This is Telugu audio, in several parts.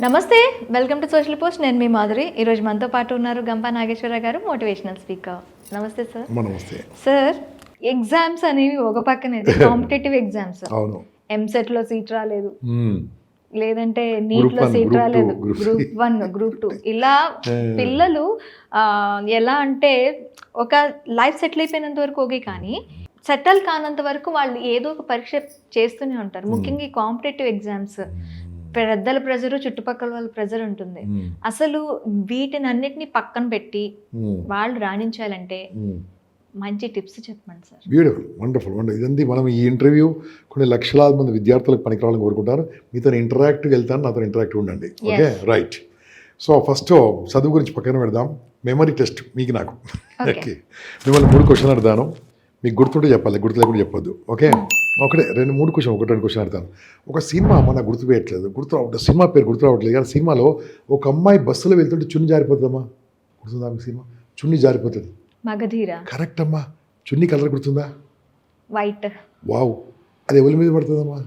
నమస్తే, వెల్కమ్ టు సోషల్ పోస్ట్. నేను మీ మాధురి. ఈరోజు మనతో పాటు ఉన్నారు గంపా నాగేశ్వర గారు, మోటివేషనల్ స్పీకర్. నమస్తే సార్. నమస్తే సార్, ఎగ్జామ్స్ అనేవి ఒక పక్కన కాంపిటేటివ్ ఎగ్జామ్స్. అవును. ఎంసెట్ లో సీట్ రాలేదు, లేదంటే నీట్ లో సీట్ రాలేదు, గ్రూప్ 1 గ్రూప్ 2 ఇలా పిల్లలు ఎలా అంటే ఒక లైఫ్ సెటిల్ అయిపోయినంత వరకు ఓకే, కానీ సెటిల్ కానంత వరకు వాళ్ళు ఏదో ఒక పరీక్ష చేస్తూనే ఉంటారు. ముఖ్యంగా ఈ కాంపిటేటివ్ ఎగ్జామ్స్ పెద్దల ప్రెజరు, చుట్టుపక్కల వాళ్ళ ప్రెజర్ ఉంటుంది. అసలు వీటిని అన్నిటిని పక్కన పెట్టి వాళ్ళు రాణించాలంటే మంచి టిప్స్ చెప్పండి సార్. Beautiful, wonderful, wonder. ఇదంతా మనం ఈ ఇంటర్వ్యూ కొన్ని లక్షలాది మంది విద్యార్థులకు పనికిరావాలని కోరుకుంటారు. మీతో ఇంటరాక్టివ్గా వెళ్తాను, నాతో ఇంటరాక్టివ్ ఉండండి. Okay, right. సో ఫస్ట్ చదువు గురించి పక్కన పెడదాం. మెమరీ టెస్ట్ మీకు నాకు. ఓకే, మిమ్మల్ని 3 క్వశ్చన్ అడతాను. మీకు గుర్తుంటే చెప్పాలి, గుర్తు లేకుండా చెప్పొద్దు. ఓకే, ఒకటే 2-3 క్వశ్చన్, 1-2 క్వశ్చన్ అడతాను. ఒక సినిమా నాకు గుర్తుపోయట్లేదు, సినిమా పేరు గుర్తు రావట్లేదు, కానీ సినిమాలో ఒక అమ్మాయి బస్సులో వెళ్తుంటే చున్ని జారిపోతుందమ్మా. గుర్తుందా మీకు సినిమా? చున్ని జారిపోతుంది. మగధీర. కరెక్ట్ అమ్మా. చున్ని కలర్ గుర్తుందా? వైట్. వావ్. అది ఎవరి మీద పడుతుందమ్మా?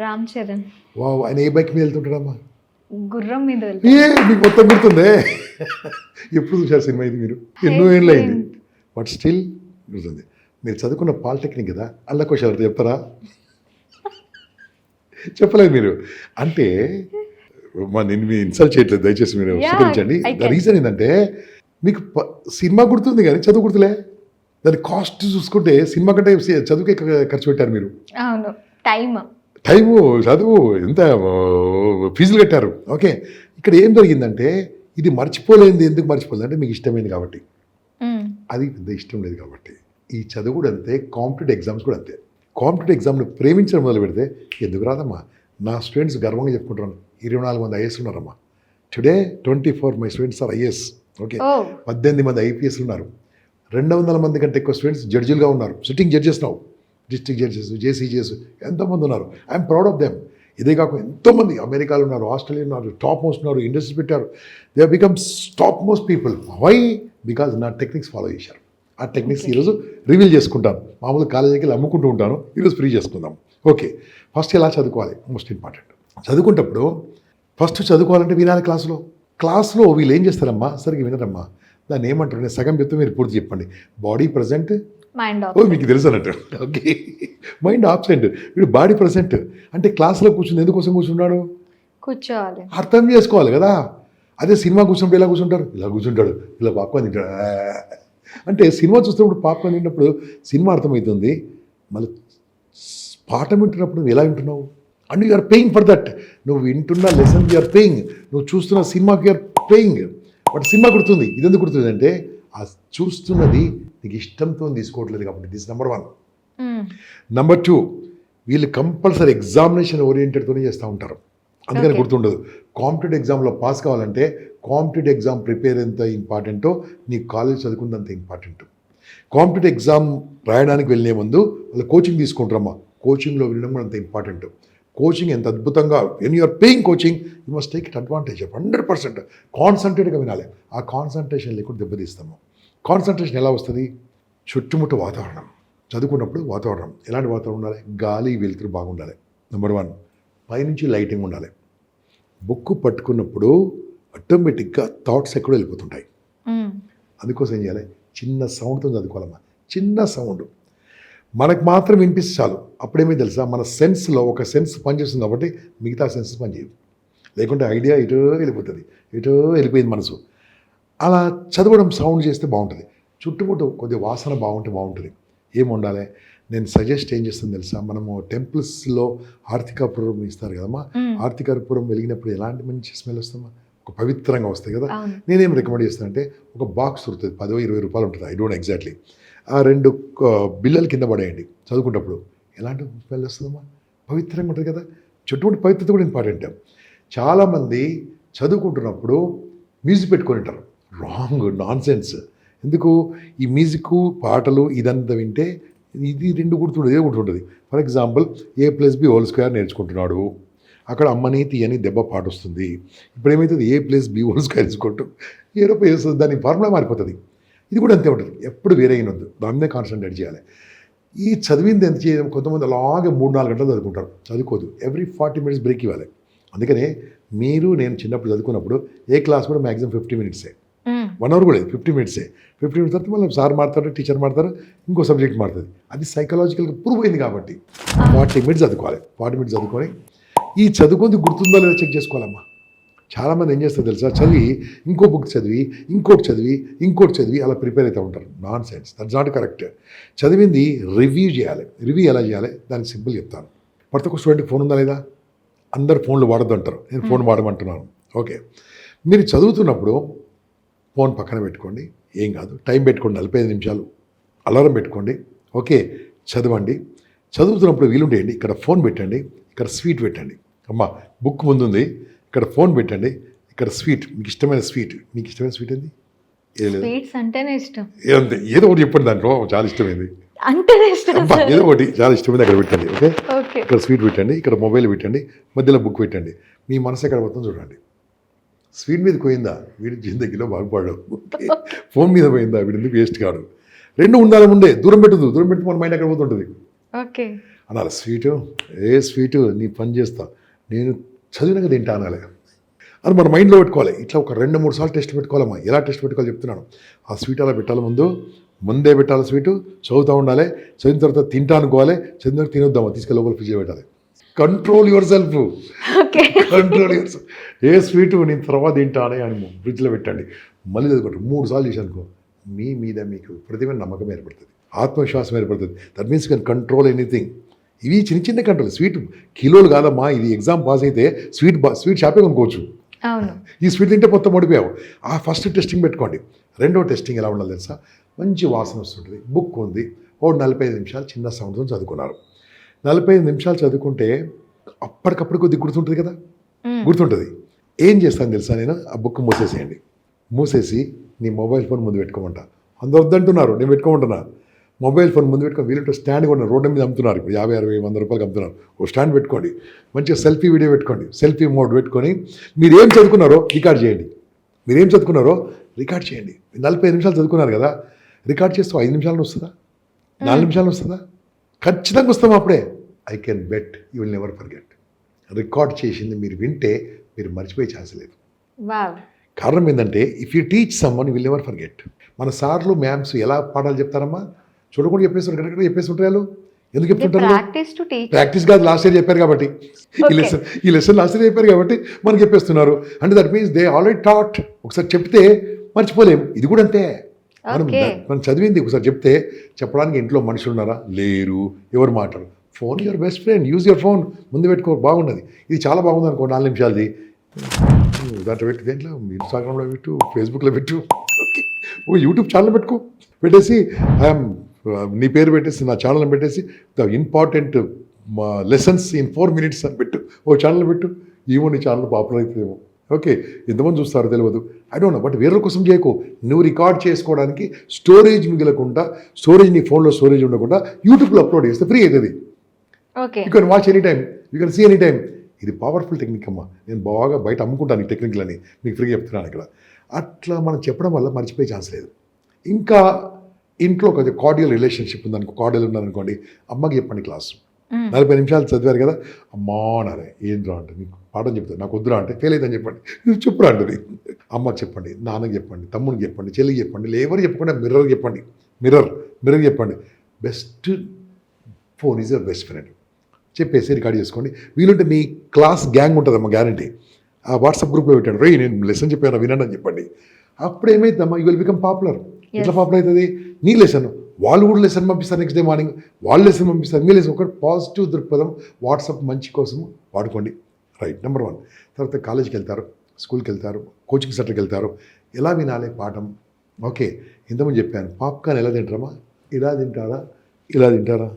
రామ్ చరణ్. వావ్. ఆయన ఏ బైక్ మీద వెళ్తుంటాడమ్మా? గుర్రం మీద. మీకు మొత్తం గుర్తుందే. ఎప్పుడు చూసారు సినిమా ఇది మీరు? ఎన్నో ఏళ్ళు అయింది, బట్ స్టిల్ గుర్తుంది. మీరు చదువుకున్న పాలిటెక్నిక్ కదా, అల్ల క్వశ్చన్ అడితే చెప్తారా? చెప్పలేదు మీరు. అంటే నేను మీ ఇన్సల్ట్ చేయట్లేదు, దయచేసి మీరు స్వీకరించండి. ద రీజన్ ఏంటంటే మీకు సినిమా గుర్తుంది కానీ చదువు గుర్తులే. దాని కాస్ట్ చూసుకుంటే సినిమా కంటే చదువుకే ఖర్చు పెట్టారు మీరు. అవును, టైము, చదువు ఎంత ఫీజులు కట్టారు. ఓకే, ఇక్కడ ఏం జరిగిందంటే ఇది మర్చిపోలేనిది. ఎందుకు మర్చిపోలేదు అంటే మీకు ఇష్టమైంది కాబట్టి. అది పెద్ద ఇష్టం లేదు కాబట్టి. ఈ చదువు కూడా అంతే, కాంపిటేటివ్ ఎగ్జామ్స్ కూడా అంతే. కాంపిటేటివ్ ఎగ్జామ్ను ప్రేమించడం మొదలు పెడితే ఎందుకు రాదమ్మా? నా స్టూడెంట్స్ గర్వంగా చెప్పుకుంటున్నాను, 24 మంది ఐఏఎస్ ఉన్నారమ్మా. Today 24 my students are IAS. Okay, 18 మంది ఐపీఎస్లు ఉన్నారు. 200 మంది కంటే ఎక్కువ స్టూడెంట్స్ జడ్జిలుగా ఉన్నారు, sitting judges now. District judges, జేసీజెస్, ఎంతోమంది ఉన్నారు. I'm proud of them. ఇదే కాకుండా ఎంతోమంది అమెరికాలో ఉన్నారు, ఆస్ట్రేలియా ఉన్నారు, టాప్ మోస్ట్ ఉన్నారు, ఇండస్ట్రీ పెట్టారు. They have become top most people. Why? Because నా టెక్నిక్స్ ఫాలో చేశారు. ఆ టెక్నిక్స్ ఈరోజు రివీల్ చేసుకుంటాను. మామూలు కాలేజీకి వెళ్ళి అమ్ముకుంటూ ఉంటాను, ఈరోజు ఫ్రీ చేసుకుందాం. ఓకే, ఫస్ట్ ఎలా చదువుకోవాలి? Most important. చదువుకుంటప్పుడు ఫస్ట్ చదువుకోవాలంటే వినాలి. క్లాస్లో వీళ్ళు ఏం చేస్తారమ్మా? సరిగ్గా వినరమ్మా. దాన్ని ఏమంటారు? నేను సగం చెప్తే మీరు పూర్తి చెప్పండి. బాడీ ప్రజెంట్, మీకు తెలుసు అన్నట్టు. ఓకే, మైండ్ ఆబ్సెంట్, వీడు బాడీ ప్రజెంట్. అంటే క్లాస్లో కూర్చుని ఎందుకోసం కూర్చున్నాడు? కూర్చోవాలి, అర్థం చేసుకోవాలి కదా. అదే సినిమా కూర్చున్నప్పుడు ఎలా కూర్చుంటారు? ఇలా కూర్చుంటాడు, ఇలా పాపని తింటాడు. అంటే సినిమా చూస్తున్నప్పుడు పాపని తిన్నప్పుడు సినిమా అర్థమవుతుంది, మళ్ళీ పాఠం వింటున్నప్పుడు నువ్వు ఎలా వింటున్నావు? And you're paying for that. నువ్వు వింటున్న లెసన్ యూఆర్ పేయింగ్, నువ్వు చూస్తున్న సినిమాకి యూఆర్ పేయింగ్. బట్ సినిమా గుర్తుంది. ఇది ఎందుకు గుర్తుంది అంటే ఆ చూస్తున్నది నీకు ఇష్టంతో తీసుకోవట్లేదు కాబట్టి. This number 1. నెంబర్ 2, వీళ్ళు కంపల్సరీ ఎగ్జామినేషన్ ఓరియంటెడ్తోనే చేస్తూ ఉంటారు, అందుకని గుర్తుండదు. కాంపిటేటివ్ ఎగ్జామ్లో పాస్ కావాలంటే కాంపిటేటివ్ ఎగ్జామ్ ప్రిపేర్ ఎంత ఇంపార్టెంటో నీ కాలేజ్ చదువుకుందంత ఇంపార్టెంట్. కాంపిటేటివ్ ఎగ్జామ్ రాయడానికి వెళ్ళే ముందు వాళ్ళు కోచింగ్ తీసుకుంటారమ్మా. కోచింగ్లో వెళ్ళడం కూడా అంత ఇంపార్టెంట్. కోచింగ్ ఎంత అద్భుతంగా, when you're paying coaching you must take it advantage of 100%. కాన్సన్ట్రేట్గా వినాలి. ఆ కాన్సన్ట్రేషన్ లేకుండా దెబ్బతీస్తాము. కాన్సన్ట్రేషన్ ఎలా వస్తుంది? చుట్టుముట్టు వాతావరణం. చదువుకున్నప్పుడు వాతావరణం ఎలాంటి వాతావరణం ఉండాలి? గాలి, వెలుతురు బాగుండాలి. నెంబర్ 1. పైనుంచి లైటింగ్ ఉండాలి. బుక్ పట్టుకున్నప్పుడు ఆటోమేటిక్గా థాట్స్ ఎక్కడో వెళ్ళిపోతుంటాయి. అందుకోసం ఏం చేయాలి? చిన్న సౌండ్తో చదువుకోవాలమ్మా. చిన్న సౌండ్ మనకు మాత్రం వినిపిస్తే చాలు. అప్పుడేమీ తెలుసా, మన సెన్స్లో ఒక సెన్స్ పనిచేస్తుంది కాబట్టి మిగతా సెన్స్ పనిచేయదు. లేకుంటే ఐడియా ఇటో వెళ్ళిపోతుంది, ఇటో వెళ్ళిపోయింది మనసు. అలా చదవడం సౌండ్ చేస్తే బాగుంటుంది. చుట్టుముట్టు కొద్దిగా వాసన బాగుంటుంది. ఏం ఉండాలి? నేను సజెస్ట్ ఏం చేస్తాను తెలుసా, మనము టెంపుల్స్లో ఆర్తికర్పూరం ఇస్తారు కదమ్మా. ఆర్తికర్పూరం వెలిగినప్పుడు ఎలాంటి మంచి స్మెల్ వస్తుందమ్మా? ఒక పవిత్రంగా వస్తాయి కదా. నేనేం రికమెండ్ చేస్తానంటే ఒక బాక్స్ దొరుకుతుంది, 10-20 రూపాయలు ఉంటుంది, ఐ డోంట్ ఎగ్జాక్ట్లీ. ఆ 2 బిల్లలు కింద పడేయండి. చదువుకున్నప్పుడు ఎలాంటి స్మెల్ వస్తుందమ్మా? పవిత్రంగా ఉంటుంది కదా. చుట్టుముట్టు పవిత్రత కూడా ఇంపార్టెంట్. చాలామంది చదువుకుంటున్నప్పుడు మ్యూజిక్ పెట్టుకొని ఉంటారు. Wrong, non sense. ఎందుకు? ఈ మ్యూజిక్, పాటలు ఇదంతా వింటే ఇది 2 గుర్తుండదు, ఇదే గుర్తుంటుంది. ఫర్ ఎగ్జాంపుల్, A+B² నేర్చుకుంటున్నాడు, అక్కడ అమ్మని తీయని దెబ్బ పాట వస్తుంది. ఇప్పుడు ఏమవుతుంది? A+B² నేర్చుకుంటూ ఏదో వేస్తుంది, దాని ఫార్ములా మారిపోతుంది. ఇది కూడా అంతే ఉంటుంది. ఎప్పుడు వేరే అయినొద్దు, దాని మీద కాన్సన్ట్రేట్ చేయాలి. ఈ చదివింది ఎంత చేయడం? కొంతమంది అలాగే 3-4 గంటలు చదువుకుంటారు. చదువుకోదు. ఎవ్రీ 40 minutes బ్రేక్ ఇవ్వాలి. అందుకనే మీరు నేను చిన్నప్పుడు చదువుకున్నప్పుడు ఏ క్లాస్ కూడా మ్యాక్సిమం 50 మినిట్సే, 1 అవర్ కూడా లేదు, 50 మినిట్సే. 50 మినిట్స్ తర్వాత మళ్ళీ సార్ మారుతారు, టీచర్ మారుతారు, ఇంకో సబ్జెక్ట్ మారుతుంది. అది సైకలాజికల్గా ప్రూవ్ అయింది కాబట్టి 40 మినిట్స్ చదువుకోవాలి. 40 మినిట్స్ చదువుకొని ఈ చదువుకుంది గుర్తుందో లేదో చెక్ చేసుకోవాలమ్మా. చాలామంది ఏం చేస్తారు తెలుసా, చదివి ఇంకో బుక్ చదివి ఇంకోటి చదివి అలా ప్రిపేర్ అవుతూ ఉంటారు. Non sense, that's not correct. చదివింది రివ్యూ చేయాలి. రివ్యూ ఎలా చేయాలి దానికి సింపుల్ చెప్తాను. ప్రతి ఒక్క స్టూడెంట్కి ఫోన్ ఉందా లేదా? అందరు ఫోన్లు వాడద్దు అంటారు, నేను ఫోన్ వాడమంటున్నాను. ఓకే, మీరు చదువుతున్నప్పుడు ఫోన్ పక్కన పెట్టుకోండి, ఏం కాదు, టైం పెట్టుకోండి, 45 నిమిషాలు అలారం పెట్టుకోండి. ఓకే, చదవండి. చదువుతున్నప్పుడు వీలుండేయండి, ఇక్కడ ఫోన్ పెట్టండి, ఇక్కడ స్వీట్ పెట్టండి. అమ్మ బుక్ ముందుంది, ఇక్కడ ఫోన్ పెట్టండి, ఇక్కడ స్వీట్, మీకు ఇష్టమైన స్వీట్. మీకు ఇష్టమైన స్వీట్ ఏంది? స్వీట్స్ అంటేనే ఇష్టం. అంతే, ఏదో ఒకటి చెప్పండి, దాంట్లో చాలా ఇష్టమైంది అంటేనే ఇష్టం, ఏదో ఒకటి చాలా ఇష్టమైంది అక్కడ పెట్టండి. ఓకే, ఓకే, ఇక్కడ స్వీట్ పెట్టండి, ఇక్కడ మొబైల్ పెట్టండి, మధ్యలో బుక్ పెట్టండి. మీ మనసు ఎక్కడ పోతుందో చూడండి. స్వీట్ మీద పోయిందా వీడి జిందగీలో బాగుపడవు, ఫోన్ మీద పోయిందా వీడి ఎందుకు వేస్ట్ కాడు. రెండు ఉండాలి ముందే, దూరం పెట్టి మన మైండ్ ఎక్కడ పోతుంటుంది. ఓకే అనాలి, స్వీటు నీ పని చేస్తా, నేను చదివినాక తింటా అనాలి. అది మన మైండ్లో పెట్టుకోవాలి. ఇట్లా ఒక 2-3 సార్లు టెస్ట్ పెట్టుకోవాలమ్మా. ఎలా టెస్ట్ పెట్టుకోవాలి చెప్తున్నాను. ఆ స్వీట్ అలా పెట్టాలి, ముందే పెట్టాలి స్వీటు, చదువుతూ ఉండాలి. చదివిన తర్వాత తింటా అనుకోవాలి, చదివిన తర్వాత తినొద్దామా, తీసుకెళ్ళి లోపల ఫ్రిడ్జ్లో పెట్టాలి. Control your self, control your self. A sweet నేను తర్వాత తింటానే అని ఫ్రిడ్జ్లో పెట్టండి. మళ్ళీ చదువుకుంటారు 3 సార్లు చేశానుకో, మీ మీద మీకు ప్రతిభ నమ్మకం ఏర్పడుతుంది, ఆత్మవిశ్వాసం ఏర్పడుతుంది. That means you can control anything. ఇవి చిన్న కంట్రోల్. స్వీట్ కిలోలు కాదమ్మా. ఇది ఎగ్జామ్ పాస్ అయితే స్వీట్ షాపే కొనుక్కోవచ్చు. ఈ స్వీట్ తింటే మొత్తం ఓడిపోయావు. ఆ ఫస్ట్ టెస్టింగ్ పెట్టుకోండి. రెండో టెస్టింగ్ ఎలా ఉండాలి తెలుసా, మంచి వాసన వస్తుంటుంది, బుక్ ఉంది, 45 నిమిషాలు చిన్న సౌండ్తో చదువుకున్నారు. 45 నిమిషాలు చదువుకుంటే అప్పటికప్పుడు కొద్దిగా గుర్తుంటుంది కదా, గుర్తుంటుంది. ఏం చేస్తాను తెలుసా, నేను ఆ బుక్ మూసేసేయండి. మూసేసి నీ మొబైల్ ఫోన్ ముందు పెట్టుకోమంటా. అందరూ వద్దంటున్నారు, నేను పెట్టుకోమంటున్నా. మొబైల్ ఫోన్ ముందు పెట్టుకొని వీళ్ళంటే స్టాండ్ కూడా రోడ్డు మీద అమ్ముతున్నారు, ఇప్పుడు 50, 60, 100 రూపాయలకి అమ్ముతున్నారు. ఓ స్టాండ్ పెట్టుకోండి, మంచిగా సెల్ఫీ వీడియో పెట్టుకోండి, సెల్ఫీ మోడ్ పెట్టుకొని మీరు ఏం చదువుకున్నారో రికార్డ్ చేయండి. మీరు ఏం చదువుకున్నారో రికార్డ్ చేయండి. 45 నిమిషాలు చదువుకున్నారు కదా, రికార్డ్ చేస్తే 5 నిమిషాలు వస్తుందా, 4 నిమిషాలు వస్తుందా? ఖచ్చితంగా వస్తాం. అప్పుడే I can bet you will never forget. Record చేసింది మీరు వింటే మీరు మర్చిపోయే ఛాన్స్ లేదు. కారణం ఏంటంటే if you teach someone you will never forget. మన సార్లు మ్యామ్స్ ఎలా పాఠాలు చెప్తారమ్మా, చూడకుండా చెప్పేస్తారు, కరెక్ట్గా చెప్పేస్తుంటారు. వాళ్ళు ఎందుకు చెప్తుంటారు? ప్రాక్టీస్ కాదు, లాస్ట్ ఇయర్ చెప్పారు కాబట్టి, ఈ లెసన్ లాస్ట్ ఇయర్ చెప్పారు కాబట్టి మనకు చెప్పేస్తున్నారు. అంటే that means they already taught. ఒకసారి చెప్తే మర్చిపోలేం. ఇది కూడా అంతే. మనం చదివింది ఒకసారి చెప్తే చెప్పడానికి ఇంట్లో మనుషులు ఉన్నారా, లేరు. ఎవరు మాట్లాడు? Phone your best friend, use your phone. ముందు పెట్టుకో, బాగున్నది. ఇది చాలా బాగుంది అనుకో, 4 నిమిషాలది దాంట్లో పెట్టి, దేంట్లో ఇన్స్టాగ్రామ్లో పెట్టు, ఫేస్బుక్లో పెట్టు, ఓకే, ఓ యూట్యూబ్ ఛానల్ పెట్టుకో, పెట్టేసి ఐఎమ్ నీ పేరు పెట్టేసి నా ఛానల్ పెట్టేసి the important lessons in 4 minutes అని పెట్టు, ఓ ఛానల్ పెట్టు. ఏమో నీ ఛానల్ పాపులర్ అవుతుందేమో. ఓకే, ఎంతమంది చూస్తారో తెలియదు, ఐ డోంట్ నో. బట్ వేరే కోసం చేయకు. నువ్వు రికార్డ్ చేసుకోవడానికి స్టోరేజ్ మిగలకుండా, స్టోరేజ్ నీ ఫోన్లో స్టోరేజ్ ఉండకుండా యూట్యూబ్లో అప్లోడ్ చేస్తే ఫ్రీ అవుతుంది. You can watch any time, you can see any time. ఇది పవర్ఫుల్ టెక్నిక్ అమ్మా. నేను బాగా బయట అమ్ముకుంటాను ఈ టెక్నిక్లని, మీకు ఫ్రీగా చెప్తున్నాను ఇక్కడ. అట్లా మనం చెప్పడం వల్ల మర్చిపోయే ఛాన్స్ లేదు. ఇంకా ఇంట్లో కొంచెం కార్డియల్ రిలేషన్షిప్ ఉందనుకో, కార్డియల్ ఉందనుకోండి, అమ్మకి చెప్పండి క్లాసు. 40 నిమిషాలు చదివారు కదా, అమ్మా అనాలి. ఏం రా అంటే, మీకు పాఠం చెప్తాను, నాకు వద్దురా అంటే, ఫెయిల్ అవుతుందని చెప్పండి, చెప్పురా అంటుంది. అమ్మకి చెప్పండి, నాన్నకి చెప్పండి, తమ్ముడికి చెప్పండి, చెల్లికి చెప్పండి, ఎవరు చెప్పకుండా మిర్రర్కి చెప్పండి. మిర్రర్కి చెప్పండి. Best phone is your best friend చెప్పేసి రికార్డ్ చేసుకోండి. వీలుంటే మీ క్లాస్ గ్యాంగ్ ఉంటుందమ్మా, గ్యారంటీ. ఆ వాట్సాప్ గ్రూప్లో పెట్టండి, రే నేను లెసన్ చెప్పాను వినండి అని చెప్పండి. అప్పుడు ఏమైతుందమ్మా, యూ విల్ బికమ్ పాపులర్. ఎట్లా పాపులర్ అవుతుంది? నీ లెసన్ వాళ్ళు కూడా లెసన్ పంపిస్తారు, నెక్స్ట్ డే మార్నింగ్ వాళ్ళు లెసన్ పంపిస్తారు, మీ లెసన్. ఒకటి పాజిటివ్ దృక్పథం, వాట్సాప్ మంచి కోసం వాడుకోండి. Right, number 1. తర్వాత కాలేజీకి వెళ్తారు, స్కూల్కి వెళ్తారు, కోచింగ్ సెంటర్కి వెళ్తారు. ఎలా వినాలి పాఠం? ఓకే, ఇంతకుముందు చెప్పాను, పాప్కార్న్ ఎలా తింటారమ్మా, ఇలా తింటారా, ఇలా తింటారా,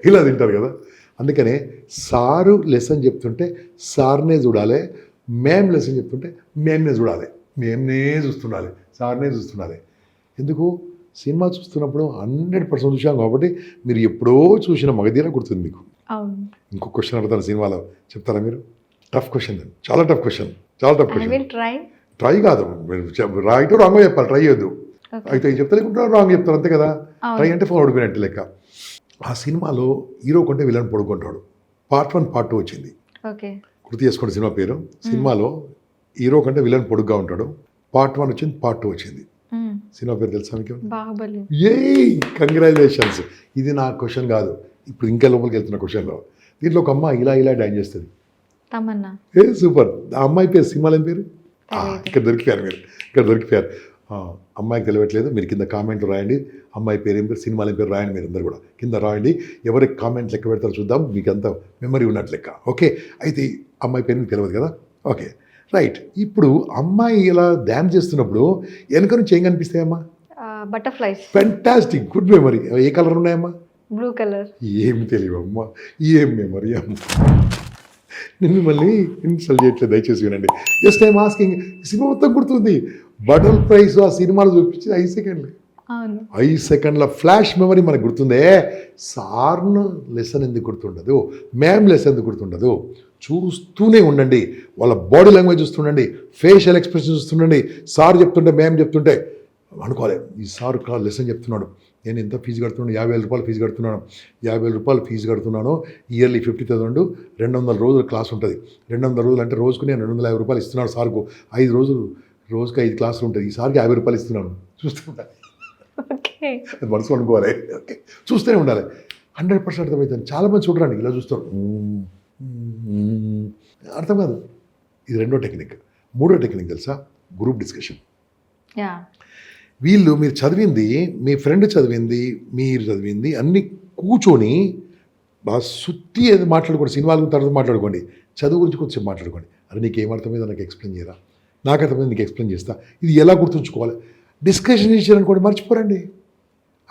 ఇలా తింటారు కదా. అందుకనే సారు లెసన్ చెప్తుంటే సార్నే చూడాలి, మేం లెసన్ చెప్తుంటే మేమ్నే చూడాలి. మేమ్నే చూస్తుండాలి, సార్నే చూస్తుండాలి. ఎందుకు? సినిమా చూస్తున్నప్పుడు 100% చూసాం కాబట్టి మీరు ఎప్పుడో చూసిన మగధీర గుర్తుంది మీకు. ఇంకో క్వశ్చన్ అడుగుతాను సినిమాలో, చెప్తారా మీరు? టఫ్ క్వశ్చన్, చాలా టఫ్ క్వశ్చన్, చాలా టఫ్ క్వశ్చన్. ట్రై కాదు, రైట్ రాంగ్ చెప్పాలి, ట్రై చేయొద్దు. అయితే చెప్తా లేకుంటే రాంగ్ చెప్తారు, అంతే కదా. ట్రై అంటే ఫోన్ ఓడిపోయినట్టు లెక్క. ఆ సినిమాలో హీరో కొంటే విలన్ పడుకుంటాడు. పార్ట్ 1 పార్ట్ 2 వచ్చింది. ఓకే. గుర్తు చేసుకోండి సినిమా పేరు. సినిమాలో హీరో కంటే విలన్ పొడుగ్గా ఉంటాడు. పార్ట్ 1 వచ్చింది, పార్ట్ 2 వచ్చింది. సినిమా పేరు తెలుసా మీకు? బాహుబలి. కంగ్రాచులేషన్స్. ఇది నా క్వశ్చన్ కాదు, ఇప్పుడు ఇంకా లోపలికి వెళ్తున్న క్వశ్చన్లో. దీంట్లో ఒక అమ్మాయి ఇలా డాన్స్ చేస్తుంది. తమన్నా. సూపర్. ఆ అమ్మాయి పేరు సినిమాలో ఏం పేరు? ఇక్కడ దొరికిపోయారు మీరు, ఇక్కడ దొరికిపోయారు. అమ్మాయికి తెలియట్లేదు, మీరు కింద కామెంట్లు రాయండి. అమ్మాయి పేరు ఏం పేరు, సినిమాల పేరు రాయండి. మీరు అందరు కూడా కింద రాయండి. ఎవరికి కామెంట్ లెక్క పెడతారో చూద్దాం, మీకు అంత మెమరీ ఉన్నట్లు లెక్క. ఓకే, అయితే అమ్మాయి పేరు మీకు తెలియదు కదా. Okay right. ఇప్పుడు అమ్మాయి ఇలా డ్యాన్స్ చేస్తున్నప్పుడు వెనక నుంచి ఏం కనిపిస్తాయమ్మా? బటర్ఫ్లైస్. Fantastic, good memory. ఏ కలర్ ఉన్నాయమ్మా? Blue colour. ఏం తెలియవమ్మా, ఏం మెమరీ అమ్మ. నేను మిమ్మల్ని ఇన్స్టాల్ చేయట్లేదు, దయచేసి వినండి. Just I'm asking. సినిమా మొత్తం గుర్తుంది. బటర్ఫ్లైస్ ఆ సినిమాలో చూపించి 5 సెకండ్లు, 5 సెకండ్ల ఫ్లాష్ మెమరీ మనకు గుర్తుందే. సార్ను లెసన్ ఎందుకు గుర్తుండదు, మ్యామ్ లెసన్ ఎందుకు గుర్తుండదు? చూస్తూనే ఉండండి, వాళ్ళ బాడీ లాంగ్వేజ్ చూస్తుండండి, ఫేషియల్ ఎక్స్ప్రెషన్ చూస్తుండండి. సార్ చెప్తుంటే మ్యామ్ చెప్తుంటే అనుకోవాలి, ఈ సార్ లెసన్ చెప్తున్నాడు, నేను ఎంత ఫీజు కడుతున్నాను, 50,000 రూపాయలు ఫీజు కడుతున్నాను, 50,000 రూపాయలు ఫీజు కడుతున్నాను. ఇయర్లీ 50,000, 200 రోజులు క్లాస్ ఉంటుంది. 200 రోజులు అంటే రోజుకు నేను 250 రూపాయలు ఇస్తున్నాను సార్కు. 5 రోజులు, రోజుకి 5 క్లాసులు ఉంటుంది. ఈ సార్కి 50 రూపాయలు ఇస్తున్నాను. చూస్తుంటా, అది మనసు అనుకోవాలి. ఓకే, చూస్తూనే ఉండాలి. 100% అర్థమవుతుంది. చాలామంది చూడరండి, ఇలా చూస్తారు, అర్థం కాదు. ఇది రెండో టెక్నిక్. మూడో టెక్నిక్ తెలుసా? Group discussion. వీళ్ళు మీరు చదివింది, మీ ఫ్రెండ్ చదివింది, మీరు చదివింది అన్నీ కూర్చొని బాగా సుత్తి అది మాట్లాడుకోండి. సినిమాల తర్వాత మాట్లాడుకోండి, చదువు గురించి కొంచెం మాట్లాడుకోండి. అది నీకు ఏమర్థమైందో నాకు ఎక్స్ప్లెయిన్ చేయరా, నాకు అర్థమైంది నీకు ఎక్స్ప్లెయిన్ చేస్తా. ఇది ఎలా గుర్తుంచుకోవాలి? డిస్కషన్ చేశారనుకోండి, మర్చిపోరండి.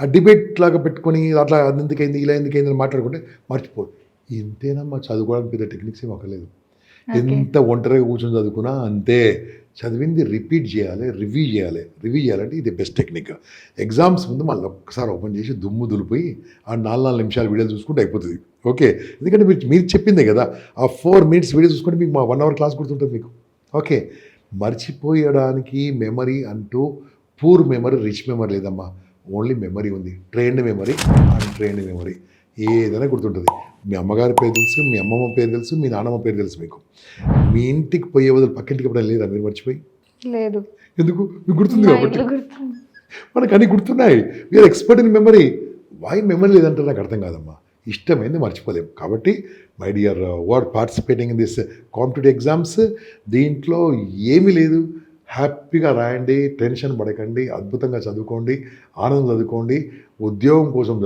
ఆ డిబేట్ లాగా పెట్టుకొని అట్లా అది ఎందుకైంది, ఇలా ఎందుకైంది అని మాట్లాడుకుంటే మర్చిపోరు. ఇంతేనమ్మా, చదువుకోవడానికి పెద్ద టెక్నిక్స్ ఏం అక్కర్లేదు. ఎంత ఒంటరిగా కూర్చొని చదువుకున్నా అంతే. చదివింది రిపీట్ చేయాలి, రివ్యూ చేయాలి. రివ్యూ చేయాలంటే ఇది బెస్ట్ టెక్నిక్. ఎగ్జామ్స్ ముందు మళ్ళీ ఒక్కసారి ఓపెన్ చేసి దుమ్ము దులిపోయి ఆ 4 నిమిషాలు వీడియోలు చూసుకుంటే అయిపోతుంది. ఓకే, ఎందుకంటే మీరు చెప్పిందే కదా, ఆ 4 మినిట్స్ వీడియో చూసుకుంటే మీకు మా 1 అవర్ క్లాస్ గుర్తుంటుంది మీకు. ఓకే, మర్చిపోయడానికి మెమరీ అంటూ పూర్ మెమరీ, రిచ్ మెమరీ లేదమ్మా. ఓన్లీ మెమరీ ఉంది. Trained memory, untrained memory. ఏదైనా గుర్తుంటుంది. మీ అమ్మగారి పేరు తెలుసు, మీ అమ్మమ్మ పేరు తెలుసు, మీ నాన్నమ్మ పేరు తెలుసు మీకు. మీ ఇంటికి పోయే వదిలి పక్కింటికి ఎప్పుడైనా లేదా మీరు మర్చిపోయి? లేదు. ఎందుకు? మీకు గుర్తుంది కాబట్టి. మనకు అన్నీ గుర్తున్నాయి. We are expert in memory. Why memory లేదంటే నాకు అర్థం కాదమ్మా. ఇష్టమైంది మర్చిపోలేము. కాబట్టి my dear what participating in this competitive exams, దీంట్లో ఏమీ లేదు. హ్యాపీగా రాయండి, టెన్షన్ పడకండి, అద్భుతంగా చదువుకోండి, ఆనందం చదువుకోండి. ఉద్యోగం కోసం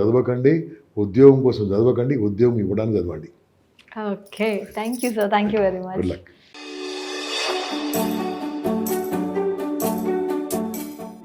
చదవకండి, ఉద్యోగం ఇవ్వడానికి చదవండి. Okay, thank you sir, thank you very much. Good luck.